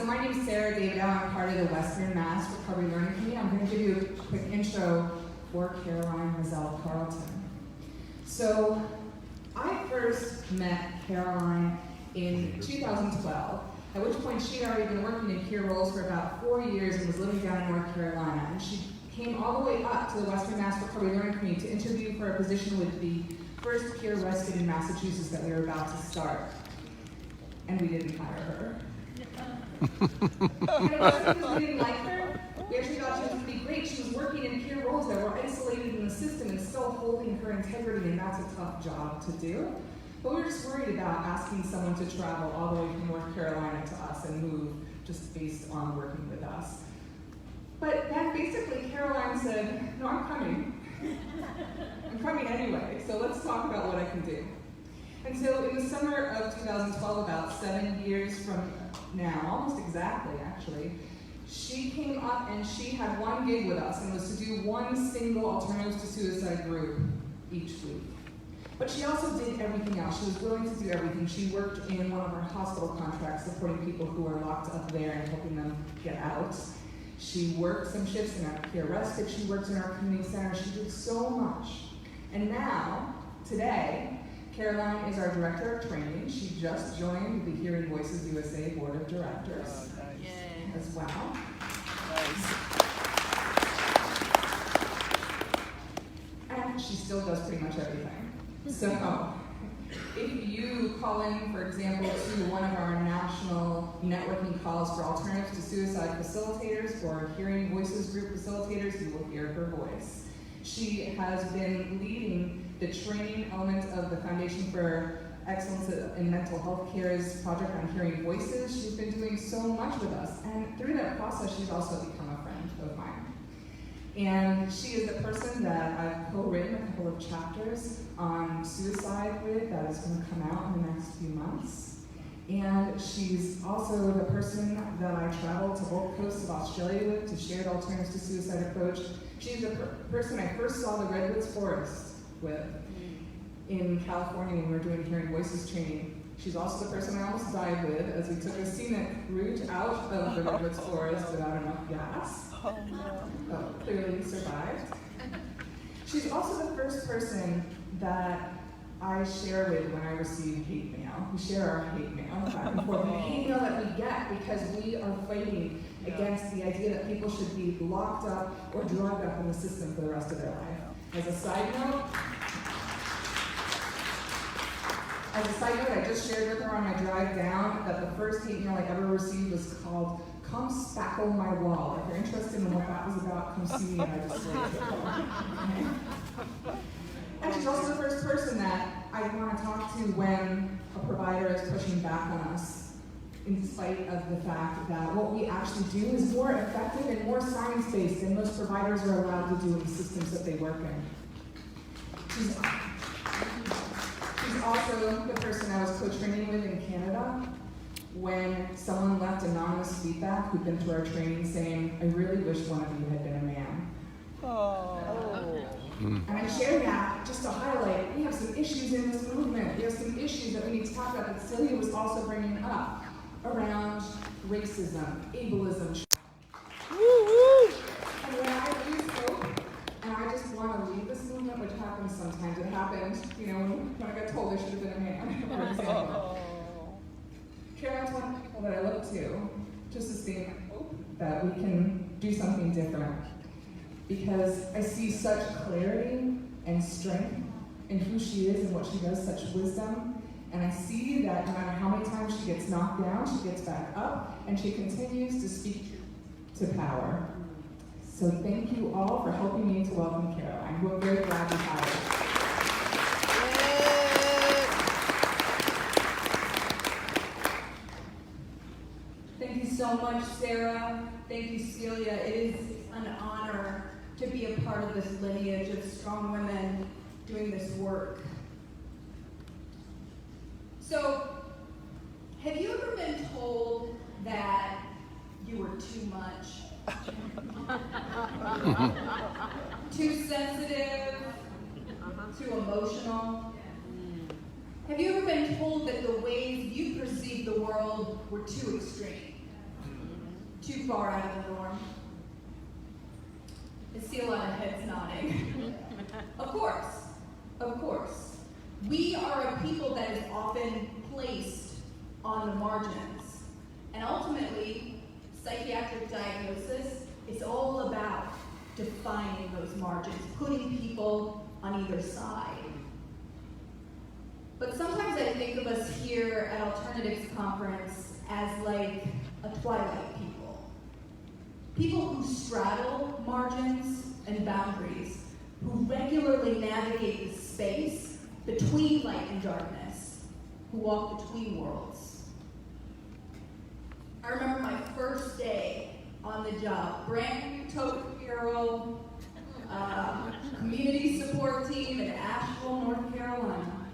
So my name is Sarah David. I'm part of the Western Mass Recovery Learning Committee. I'm going to give you a quick intro for Caroline Mazel-Carlton. So I first met Caroline in 2012, at which point she'd already been working in peer roles for about 4 years and was living down in North Carolina. And she came all the way up to the Western Mass Recovery Learning Committee to interview for a position with the first peer respite in Massachusetts that we were about to start. And we didn't hire her. And it wasn't because we didn't like her. We actually thought she was going to be great. She was working in peer roles that were isolated in the system and still holding her integrity, and that's a tough job to do. But we were just worried about asking someone to travel all the way from North Carolina to us and move just based on working with us. But then basically Caroline said, no, I'm coming. I'm coming anyway, so let's talk about what I can do. And so in the summer of 2012, about 7 years from now, almost exactly actually, she came up and she had one gig with us and was to do one single alternatives to suicide group each week. But she also did everything else. She was willing to do everything. She worked in one of our hospital contracts supporting people who are locked up there and helping them get out. She worked some shifts in our peer respite. She worked in our community center. She did so much. And now, today, Caroline is our director of training. She just joined the Hearing Voices USA Board of Directors as well. And she still does pretty much everything. So if you call in, for example, to one of our national networking calls for alternatives to suicide facilitators or Hearing Voices group facilitators, you will hear her voice. She has been leading the training element of the Foundation for Excellence in Mental Health Care's project on Hearing Voices. She's been doing so much with us, and through that process, she's also become a friend of mine. And she is the person that I've co-written a couple of chapters on suicide with that is going to come out in the next few months. And she's also the person that I traveled to both coasts of Australia with to share the alternatives to suicide approach. She's the person I first saw the Redwoods Forest with in California when we were doing Hearing Voices training. She's also the person I almost died with as we took a scenic route out of the Redwoods Forest without enough gas. But clearly survived. She's also the first person that I share with when I receive hate mail. We share our hate mail back and forth. The hate mail that we get because we are fighting against the idea that people should be locked up or drugged up in the system for the rest of their life. As a side note, I just shared with her on my drive down that the first hate mail I ever received was called "Come Spackle My Wall." If you're interested in what that was about, come see me and I just wrote it. And she's also the first person that I want to talk to when a provider is pushing back on us, in spite of the fact that what we actually do is more effective and more science-based than most providers are allowed to do in the systems that they work in. She's also the person I was co-training with in Canada when someone left anonymous feedback who'd been through our training saying, "I really wish one of you had been a man." And I share that just to highlight, we have some issues in this movement. We have some issues that we need to talk about that Celia was also bringing up around racism, ableism. And when I lose hope, and I just want to leave this movement, which happens sometimes, it happened, when I got told I should have been a man, for example. Caroline's one of the people that I look to, just to see hope that we can do something different. Because I see such clarity and strength in who she is and what she does, such wisdom. And I see that no matter how many times she gets knocked down, she gets back up, and she continues to speak to power. So thank you all for helping me to welcome Caroline. We're very glad to have her. Thank you so much, Sarah. Thank you, Celia. It is an honor to be a part of this lineage of strong women doing this work. So, have you ever been told that you were too much? Too sensitive? Too emotional? Have you ever been told that the ways you perceive the world were too extreme? too far out of the norm. I see a lot of heads nodding. Of course. We are a people that is often placed on the margins. And ultimately, psychiatric diagnosis is all about defining those margins, putting people on either side. But sometimes I think of us here at Alternatives Conference as like a twilight people. People who straddle margins and boundaries, who regularly navigate the space between light and darkness, who walk between worlds. I remember my first day on the job, brand new tote hero, community support team in Asheville, North Carolina.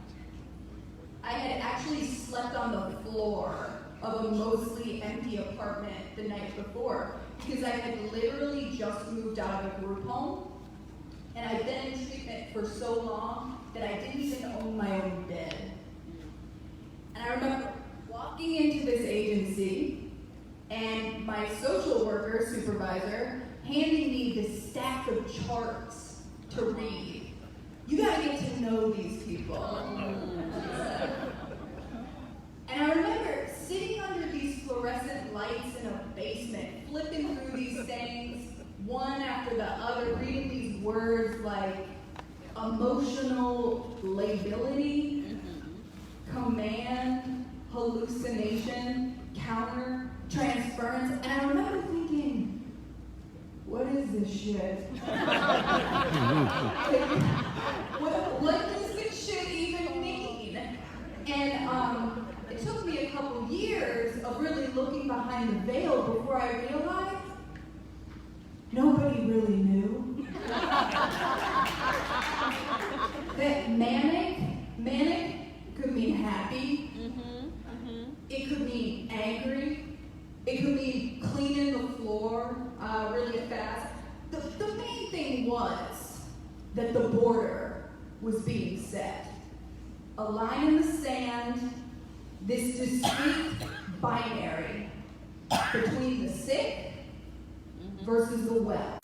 I had actually slept on the floor of a mostly empty apartment the night before because I had literally just moved out of a group home, and I'd been in treatment for so long that I didn't even own my own bed. And I remember walking into this agency and my social worker supervisor handing me this stack of charts to read. You gotta get to know these people. And I remember sitting under these fluorescent lights in a basement, flipping through these things, one after the other, reading these words like emotional lability, command, hallucination, counter, transference. And I remember thinking, what is this shit? What does this shit even mean? And it took me a couple years of really looking behind the veil before I realized nobody really knew. That manic could mean happy. It could mean angry. It could mean cleaning the floor really fast. The main thing was that the border was being set. A line in the sand, this discrete binary between the sick versus the well.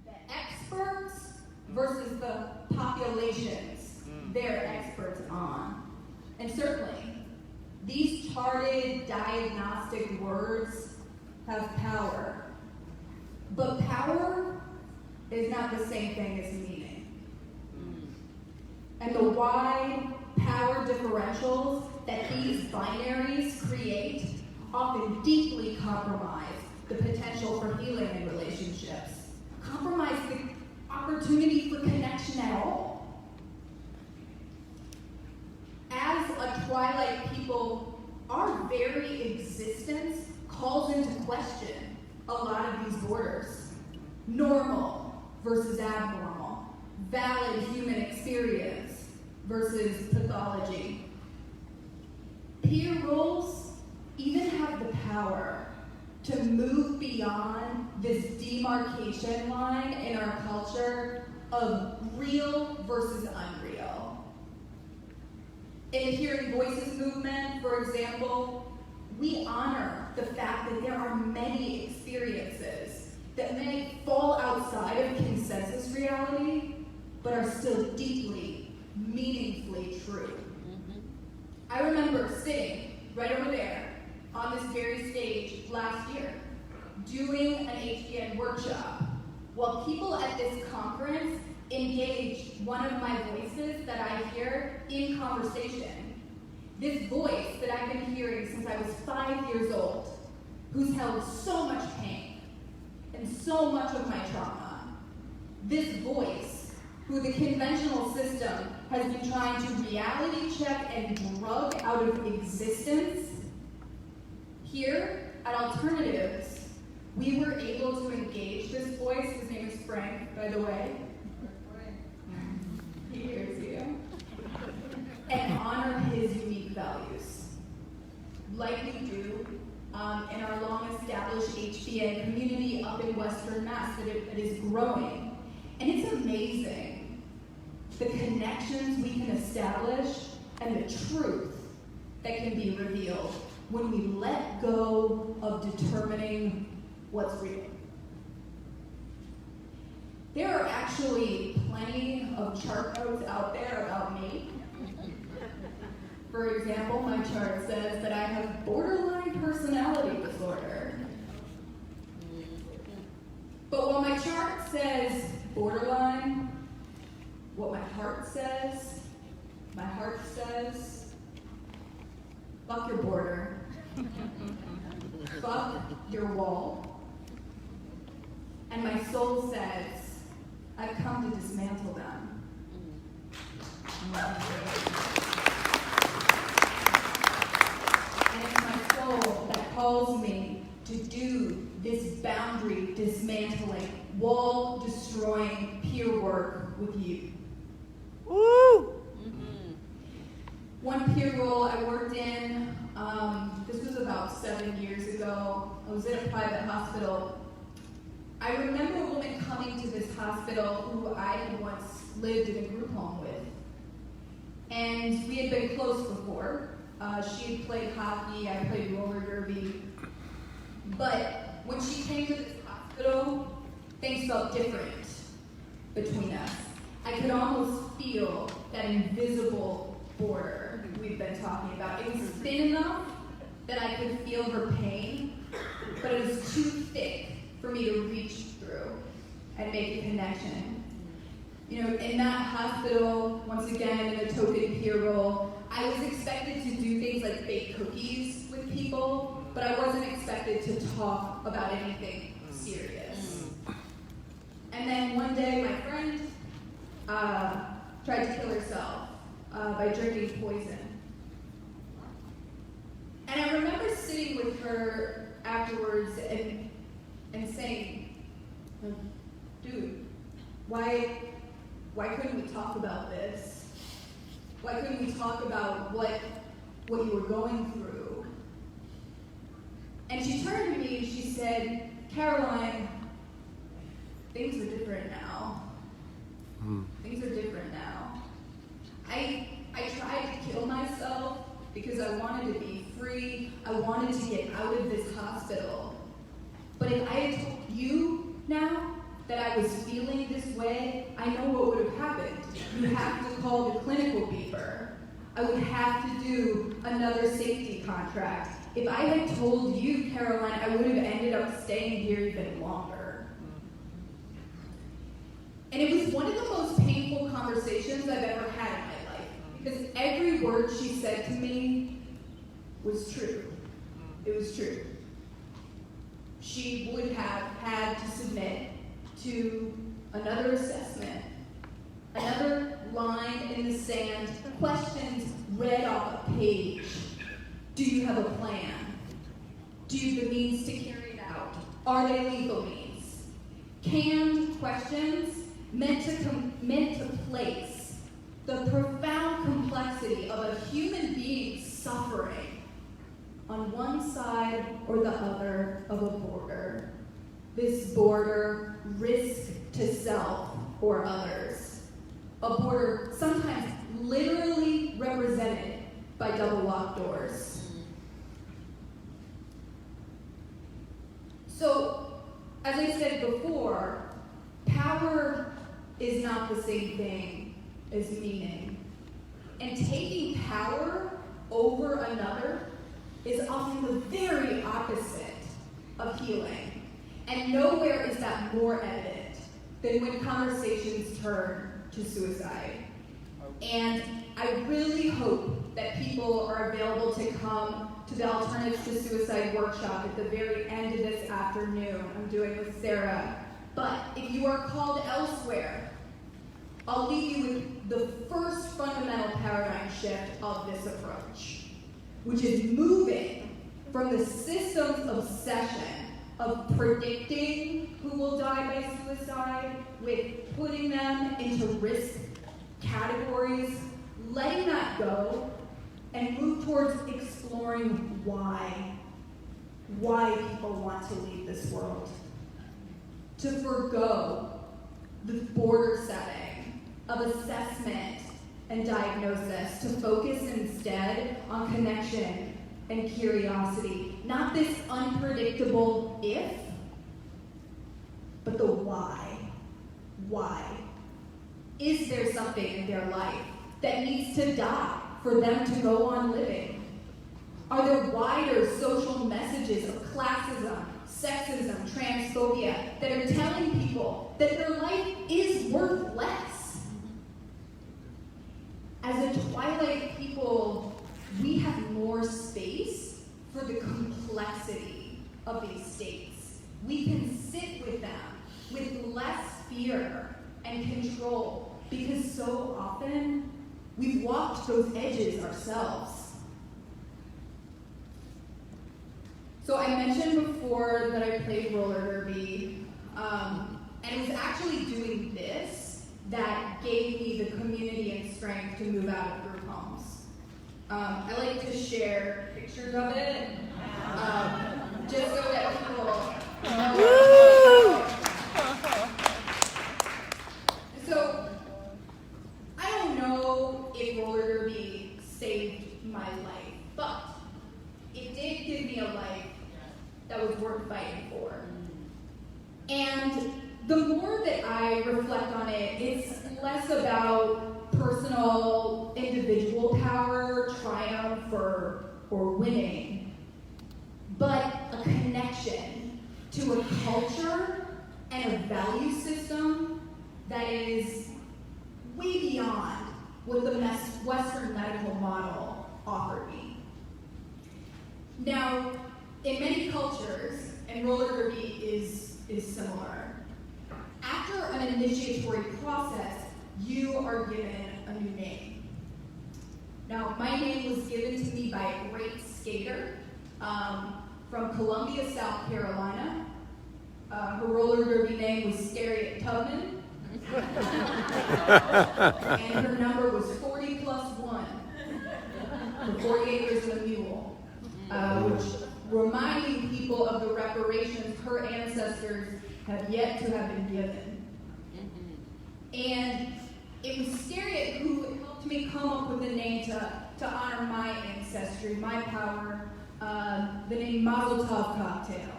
The experts versus the populations they're experts on. And certainly, these charted diagnostic words have power. But power is not the same thing as meaning. And the wide power differentials that these binaries create often deeply compromise the potential for healing in relationships, compromise the opportunity for connection at all. As a twilight people, our very existence calls into question a lot of these borders. Normal versus abnormal, valid human experience versus pathology. Peer roles even have the power to move beyond this demarcation line in our culture of real versus unreal. In the Hearing Voices movement, for example, we honor the fact that there are many experiences that may fall outside of consensus reality, but are still deeply, meaningfully true. I remember sitting right over there on this very stage last year, doing an HDN workshop, while people at this conference engaged one of my voices that I hear in conversation. This voice that I've been hearing since I was 5 years old, who's held so much pain and so much of my trauma. This voice, who the conventional system has been trying to reality check and drug out of existence. Here at Alternatives, we were able to engage this voice. His name is Frank, by the way. He hears you. And honor his unique values. Like we do in our long-established HBN community up in Western Mass that is growing. And it's amazing the connections we can establish and the truth that can be revealed when we let go of determinism. what's real. There are actually plenty of chart notes out there about me. For example, my chart says that I have borderline personality disorder. But while my chart says borderline, what my heart says, fuck your border. Fuck your wall. And my soul says, I've come to dismantle them. And it's my soul that calls me to do this boundary dismantling, wall destroying peer work with you. Woo! One peer role I worked in, this was about 7 years ago. I was in a private hospital. I remember a woman coming to this hospital who I had once lived in a group home with. And we had been close before. She had played hockey, I played roller derby. But when she came to this hospital, things felt different between us. I could almost feel that invisible border we've been talking about. It was thin enough that I could feel her pain, but it was too thick for me to reach through and make a connection. You know, in that hospital, once again, in a token peer role, I was expected to do things like bake cookies with people, but I wasn't expected to talk about anything serious. And then one day, my friend tried to kill herself by drinking poison. And I remember sitting with her afterwards and saying, dude, why couldn't we talk about this? Why couldn't we talk about what you were going through? And she turned to me and she said, Caroline, things are different now. Things are different now. I tried to kill myself because I wanted to be free. I wanted to get out of this hospital. But if I had told you now that I was feeling this way, I know what would have happened. You have to call the clinical beeper. I would have to do another safety contract. If I had told you, Caroline, I would have ended up staying here even longer. And it was one of the most painful conversations I've ever had in my life, because every word she said to me was true. It was true. She would have had to submit to another assessment, another line in the sand, questions read off a page. Do you have a plan? Do you have the means to carry it out? Are they legal means? Canned questions meant to place the profound complexity of a human being suffering on one side or the other of a border. This border, risk to self or others. A border sometimes literally represented by double locked doors. So, as I said before, power is not the same thing as meaning. And taking power over another is often the very opposite of healing. And nowhere is that more evident than when conversations turn to suicide. And I really hope that people are available to come to the Alternatives to Suicide workshop at the very end of this afternoon. I'm doing with Sarah. But if you are called elsewhere, I'll leave you with the first fundamental paradigm shift of this approach, which is moving from the system's obsession of predicting who will die by suicide with putting them into risk categories, letting that go, and move towards exploring why people want to leave this world. To forgo the border setting of assessment and diagnosis, to focus instead on connection and curiosity. Not this unpredictable if, but the why. Why? Is there something in their life that needs to die for them to go on living? Are there wider social messages of classism, sexism, transphobia that are telling people that their life is worth less? As a Twilight people, we have more space for the complexity of these states. We can sit with them with less fear and control, because so often we've walked those edges ourselves. So I mentioned before that I played roller derby, and it was actually doing this that gave me the community and strength to move out of group homes. I like to share pictures of it, just so that people know. So, I don't know if roller derby saved my life, but it did give me a life that was worth fighting for. And the more that I reflect on it, it's less about personal, individual power, triumph, or winning, but a connection to a culture and a value system that is way beyond what the Western medical model offered me. Now, in many cultures, and roller derby is similar, after an initiatory process, you are given a new name. Now, my name was given to me by a great skater from Columbia, South Carolina. Her roller derby name was Scariet Tubman. And her number was 40 plus 1 for 40 acres and a mule, which reminding people of the reparations her ancestors have yet to have been given. And it was Scariet who helped me come up with a name to honor my ancestry, my power, the name Mazel Tov Cocktail.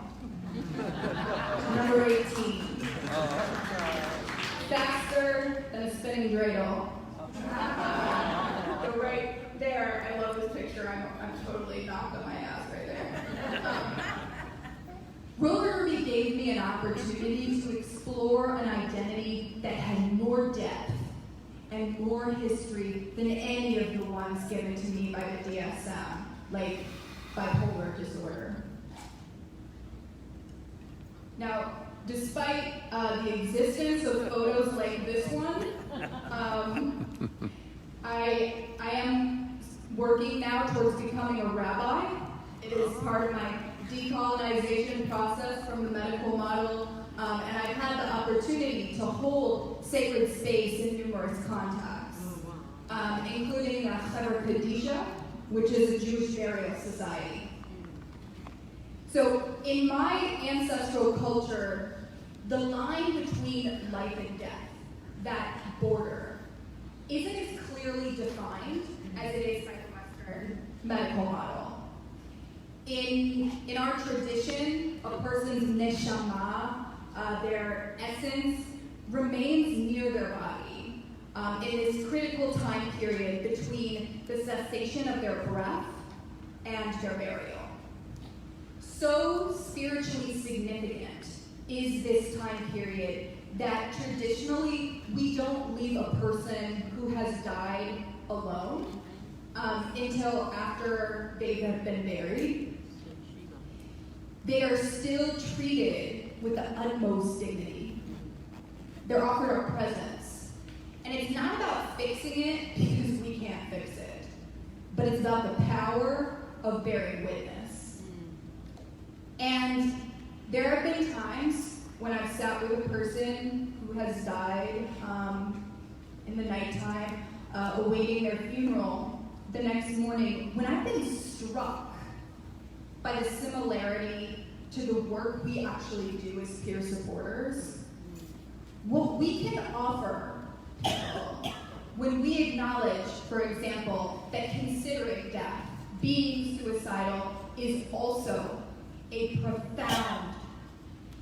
Number 18. Faster than a spinning dreidel. So right there, I love this picture. I'm totally knocked on my ass right there. Roller derby gave me an opportunity to explore an identity that had more depth and more history than any of the ones given to me by the DSM, like bipolar disorder. Now, despite the existence of photos like this one, I am working now towards becoming a rabbi. It is part of my decolonization process from the medical model, and I've had the opportunity to hold sacred space in numerous contexts, including Chaver Kadisha, which is a Jewish burial society. So in my ancestral culture, the line between life and death, that border, isn't as clearly defined as it is by the Western medical model. In our tradition, a person's neshama, their essence, remains near their body in this critical time period between the cessation of their breath and their burial. So spiritually significant is this time period that traditionally we don't leave a person who has died alone until after they have been buried. They are still treated with the utmost dignity. They're offered our presence. And it's not about fixing it because we can't fix it, but it's about the power of bearing witness. And there have been times when I've sat with a person who has died in the nighttime, awaiting their funeral the next morning, when I've been struck by the similarity to the work we actually do as peer supporters. What we can offer people when we acknowledge, for example, that considering death, being suicidal, is also a profound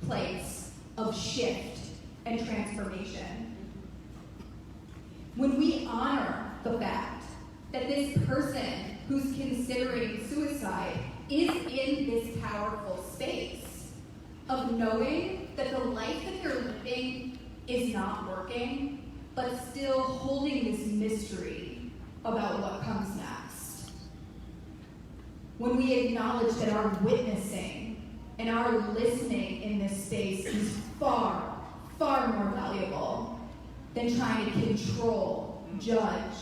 place of of shift and transformation. When we honor the fact that this person who's considering suicide is in this powerful space of knowing that the life that they're living is not working, but still holding this mystery about what comes next. When we acknowledge that our witnessing and our listening in this space is far, far more valuable than trying to control, judge,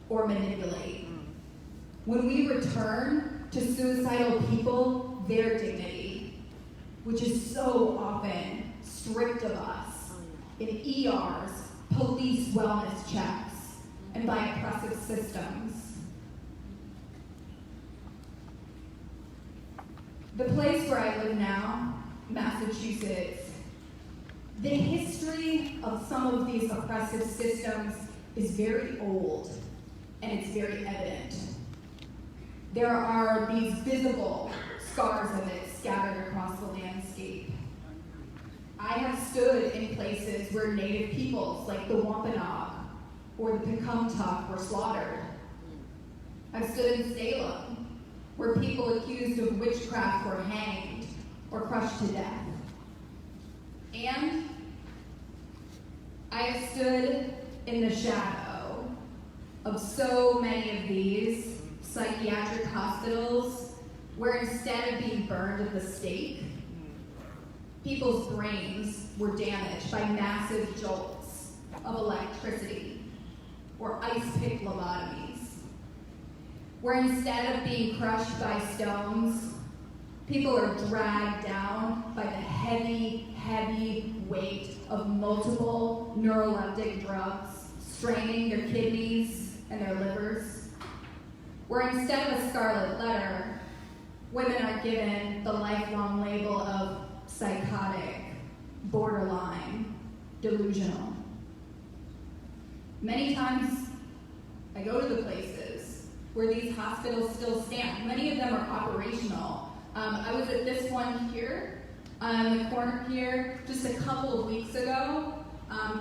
or manipulate. When we return to suicidal people their dignity, which is so often stripped of us in ERs, police wellness checks, and by oppressive systems. The place where I live now, Massachusetts, the history of some of these oppressive systems is very old, and it's very evident. There are these visible scars of it scattered across the landscape. I have stood in places where Native peoples like the Wampanoag or the Pecumtuck were slaughtered. I've stood in Salem, where people accused of witchcraft were hanged or crushed to death. And I have stood in the shadow of so many of these psychiatric hospitals where instead of being burned at the stake, people's brains were damaged by massive jolts of electricity or ice pick lobotomies, where instead of being crushed by stones, people are dragged down by the heavy, heavy weight of multiple neuroleptic drugs, straining their kidneys and their livers, where instead of a scarlet letter, women are given the lifelong label of psychotic, borderline, delusional. Many times, I go to the places where these hospitals still stand. Many of them are operational. I was at this one here, in the corner here, just a couple of weeks ago,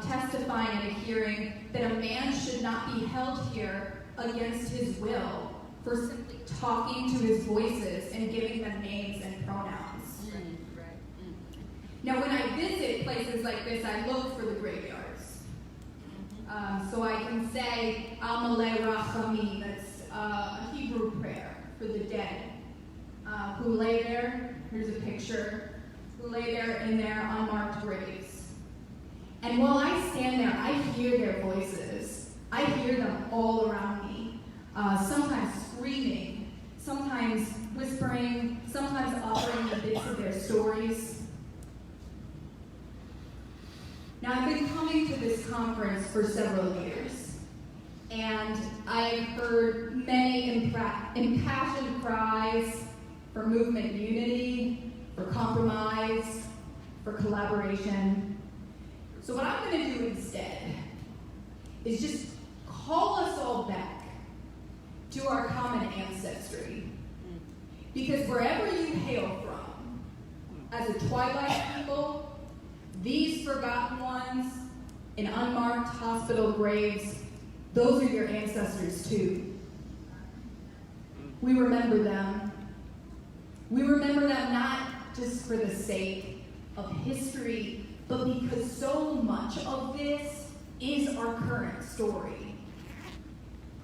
testifying at a hearing that a man should not be held here against his will for simply talking to his voices and giving them names and pronouns. Now, when I visit places like this, I look for the graveyards. So I can say, Amalei Rachamim, that's a Hebrew prayer for the dead, who lay there, here's a picture, who lay there in their unmarked graves. And while I stand there, I hear their voices. I hear them all around me, sometimes screaming, sometimes whispering, sometimes offering me bits of their stories. Now, I've been coming to this conference for several years, and I've heard many impassioned cries for movement unity, for compromise, for collaboration. So what I'm going to do instead is just call us all back to our common ancestry. Because wherever you hail from, as a twilight people, these forgotten ones in unmarked hospital graves, those are your ancestors too. We remember them. We remember them not just for the sake of history, but because so much of this is our current story.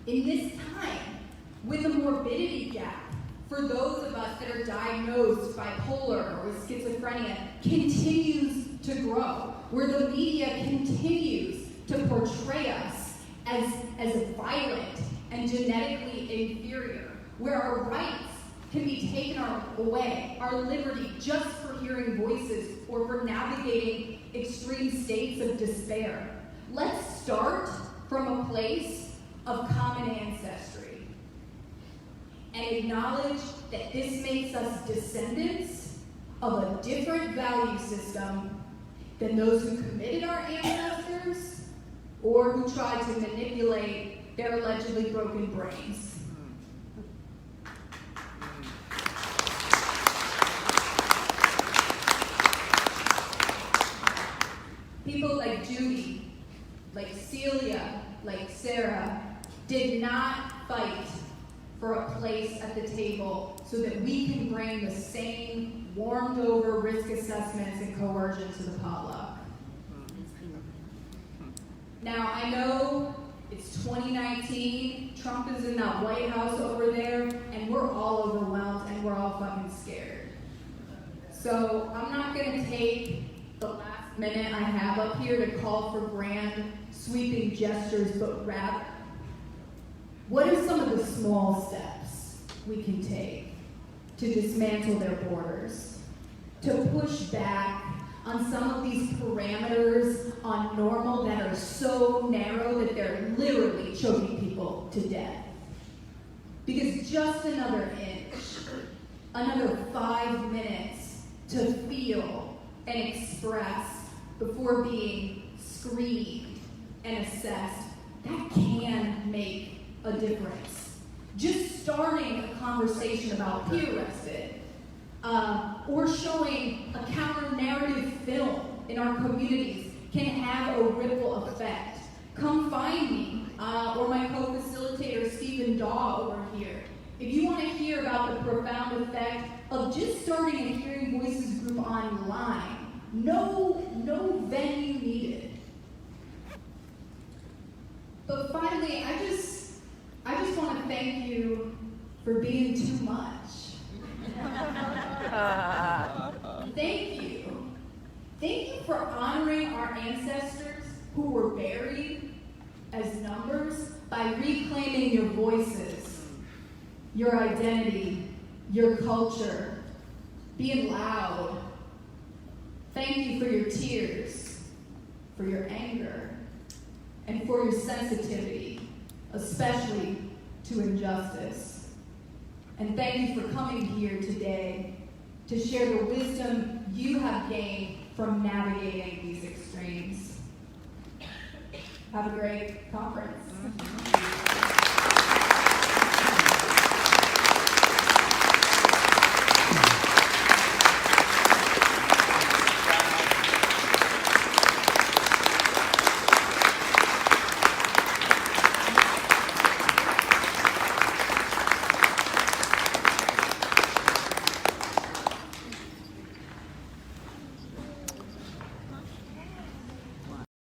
In this time, with the morbidity gap for those of us that are diagnosed bipolar or with schizophrenia continues to grow, where the media continues to portray us as violent and genetically inferior, where our rights can be taken away, our liberty just for hearing voices or for navigating extreme states of despair. Let's start from a place of common ancestry and acknowledge that this makes us descendants of a different value system than those who committed our ancestors or who tried to manipulate their allegedly broken brains. People like Judy, like Celia, like Sarah, did not fight for a place at the table so that we can bring the same warmed over risk assessments and coercion to the potluck. Now, I know it's 2019, Trump is in that White House over there, and we're all overwhelmed and we're all fucking scared. So I'm not gonna take the last minute I have up here to call for grand sweeping gestures, but rather, what are some of the small steps we can take to dismantle their borders, to push back on some of these parameters on normal that are so narrow that they're literally choking people to death? Because just another inch, another 5 minutes to feel and express before being screened and assessed, that can make a difference. Just starting a conversation about peer respite, or showing a counter-narrative film in our communities can have a ripple effect. Come find me, or my co-facilitator, Stephen Daw, over here. If you want to hear about the profound effect of just starting a Hearing Voices group online, no venue needed. But finally, I just want to thank you for being too much. Thank you. Thank you for honoring our ancestors who were buried as numbers by reclaiming your voices, your identity, your culture, being loud. Thank you for your tears, for your anger, and for your sensitivity, especially to injustice. And thank you for coming here today to share the wisdom you have gained from navigating these extremes. Have a great conference.